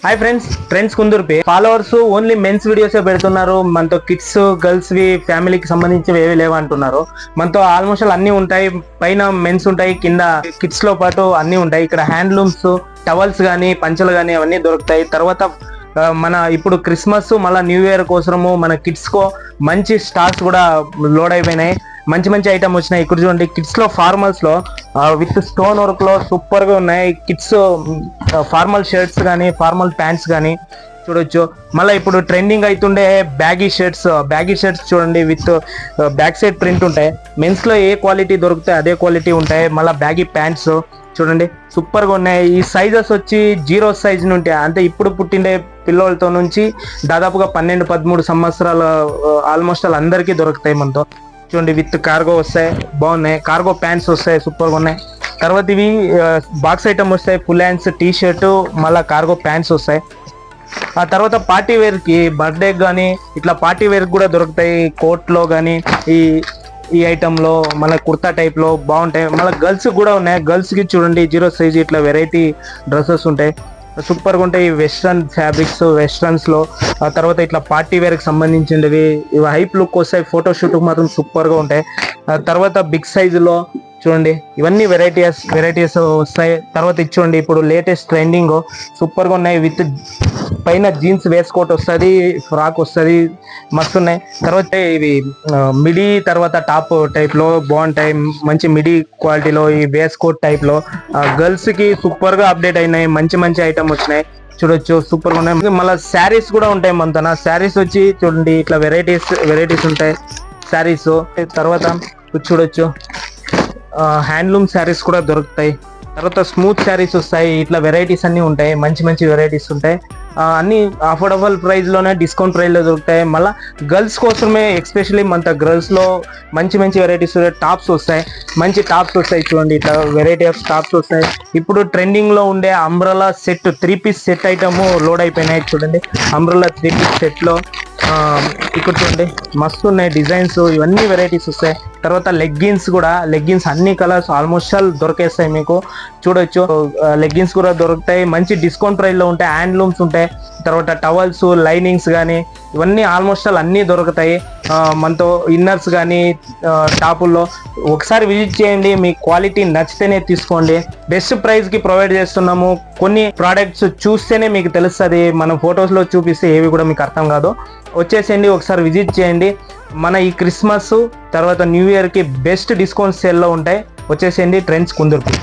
Hi friends, trends Kundurpi followers only mens వీడియోసే పెడుతున్నారు. మనతో కిడ్స్ గర్ల్స్ వి ఫ్యామిలీకి సంబంధించి ఏవి లేవంటున్నారు. మనతో ఆల్మోస్ట్ అన్ని ఉంటాయి. పైన మెన్స్ ఉంటాయి, కింద కిడ్స్ లో పాటు అన్ని ఉంటాయి. ఇక్కడ హ్యాండ్లూమ్స్, టవల్స్ కానీ, పంచలు కానీ అవన్నీ దొరుకుతాయి. తర్వాత మన ఇప్పుడు క్రిస్మస్ మళ్ళీ న్యూ ఇయర్ కోసము మన కిడ్స్ కో మంచి స్టార్స్ కూడా లోడ్ అయిపోయినాయి. మంచి మంచి ఐటమ్ వచ్చినాయి. ఇక్కడ చూడండి, కిడ్స్ లో ఫార్మల్స్ లో విత్ స్టోన్ వర్క్ లో సూపర్ గా ఉన్నాయి. కిడ్స్ ఫార్మల్ షర్ట్స్ కానీ, ఫార్మల్ ప్యాంట్స్ కానీ చూడొచ్చు. మళ్ళీ ఇప్పుడు ట్రెండింగ్ అవుతుండే బ్యాగీ షర్ట్స్ చూడండి, విత్ బ్యాక్ సైడ్ ప్రింట్ ఉంటాయి. మెన్స్ లో ఏ క్వాలిటీ దొరుకుతాయి అదే క్వాలిటీ ఉంటాయి. మళ్ళీ బ్యాగీ ప్యాంట్స్ చూడండి సూపర్ గా ఉన్నాయి. ఈ సైజెస్ వచ్చి 0 సైజ్ నుండి, అంటే ఇప్పుడు పుట్టిండే పిల్లలతో నుంచి దాదాపుగా 12-13 సంవత్సరాల ఆల్మోస్ట్ అందరికీ దొరుకుతాయి మనతో. చూడండి, విత్ కార్గో వస్తాయి, బాగున్నాయి. కార్గో ప్యాంట్స్ వస్తాయి, సూపర్ గా ఉన్నాయి. తర్వాత ఇవి బాక్స్ ఐటమ్ వస్తాయి, ఫుల్ హ్యాండ్స్ టీ షర్ట్, మళ్ళీ కార్గో ప్యాంట్స్ వస్తాయి. ఆ తర్వాత పార్టీ వేర్ కి, బర్త్డే కానీ ఇట్లా పార్టీ వేర్ కూడా దొరుకుతాయి. కోట్ లో కానీ ఈ ఐటమ్ లో మళ్ళీ కుర్తా టైప్ లో బాగుంటాయి. మళ్ళీ గర్ల్స్ కూడా ఉన్నాయి. గర్ల్స్ కి చూడండి 0 సైజ్ ఇట్లా వెరైటీ డ్రెస్సెస్ ఉంటాయి, సూపర్ గా ఉంటాయి. వెస్ట్రన్ ఫ్యాబ్రిక్స్, వెస్ట్రన్స్ లో. ఆ తర్వాత ఇట్లా పార్టీ వేర్ కి సంబంధించినవి ఇవి హైప్ లుక్ వస్తాయి. ఫోటోషూట్ మాత్రం సూపర్ గా ఉంటాయి. తర్వాత బిగ్ సైజ్ లో చూడండి ఇవన్నీ వెరైటీస్ వస్తాయి. తర్వాత చూడండి ఇప్పుడు లేటెస్ట్ ట్రెండింగ్ సూపర్ గా ఉన్నాయి. విత్ పైన జీన్స్ వేసుకోట్ వస్తుంది, ఫ్రాక్ వస్తుంది, మస్తు ఉన్నాయి. తర్వాత ఇవి మిడీ తర్వాత టాప్ టైప్ లో బాగుంటాయి. మంచి మిడీ క్వాలిటీలో ఈ వేసుకోట్ టైప్ లో గర్ల్స్ కి సూపర్ గా అప్డేట్ అయినాయి. మంచి మంచి ఐటమ్ వచ్చినాయి, చూడొచ్చు సూపర్ గా ఉన్నాయి. మళ్ళీ శారీస్ కూడా ఉంటాయి మనతోన. శారీస్ వచ్చి చూడండి ఇట్లా వెరైటీస్ ఉంటాయి శారీస్. తర్వాత చూడొచ్చు హ్యాండ్లూమ్ శారీస్ కూడా దొరుకుతాయి. తర్వాత స్మూత్ శారీస్ వస్తాయి. ఇట్లా వెరైటీస్ అన్ని ఉంటాయి, మంచి మంచి వెరైటీస్ ఉంటాయి. అన్ని అఫోర్డబుల్ ప్రైస్ లోనే, డిస్కౌంట్ ప్రైస్ లో దొరుకుతాయి. మళ్ళీ గర్ల్స్ కోసమే ఎస్పెషల్లీ మన గర్ల్స్ లో మంచి మంచి వెరైటీస్ టాప్స్ వస్తాయి. మంచి టాప్స్ వస్తాయి చూడండి, ఇట్లా వెరైటీ ఆఫ్ టాప్స్ వస్తాయి. ఇప్పుడు ట్రెండింగ్ లో ఉండే umbrella set, 3 piece set item load అయిపోయినాయి. చూడండి అంబ్రెల్లా 3 పీస్ సెట్ లో ఇక్కడ చూడండి మస్తు ఉన్నాయి డిజైన్స్, ఇవన్నీ వెరైటీస్ వస్తాయి. తర్వాత లెగ్గిన్స్ అన్ని కలర్స్ ఆల్మోస్ట్ దొరికేస్తాయి మీకు, చూడొచ్చు. లెగ్గిన్స్ కూడా దొరుకుతాయి, మంచి డిస్కౌంట్ ప్రైస్ లో ఉంటాయి. హ్యాండ్లూమ్స్ ఉంటాయి. తర్వాత టవల్స్, లైనింగ్స్ కానీ ఇవన్నీ ఆల్మోస్ట్ అన్ని దొరుకుతాయి. మనతో ఇన్నర్స్ కానీ టాపుల్లో ఒకసారి విజిట్ చేయండి. మీ క్వాలిటీ నచ్చితేనే తీసుకోండి. బెస్ట్ ప్రైస్ కి ప్రొవైడ్ చేస్తున్నాము. కొన్ని ప్రోడక్ట్స్ చూస్తేనే మీకు తెలుస్తుంది, మనం ఫొటోస్ లో చూపిస్తే ఏవి కూడా మీకు అర్థం కాదు. వచ్చేసేయండి, ఒకసారి విజిట్ చేయండి. మన ఈ క్రిస్మస్ తర్వాత న్యూ ఇయర్ కి బెస్ట్ డిస్కౌంట్ సేల్లో ఉంటాయి. వచ్చేసేయండి, ట్రెండ్స్ కుందుర్పి.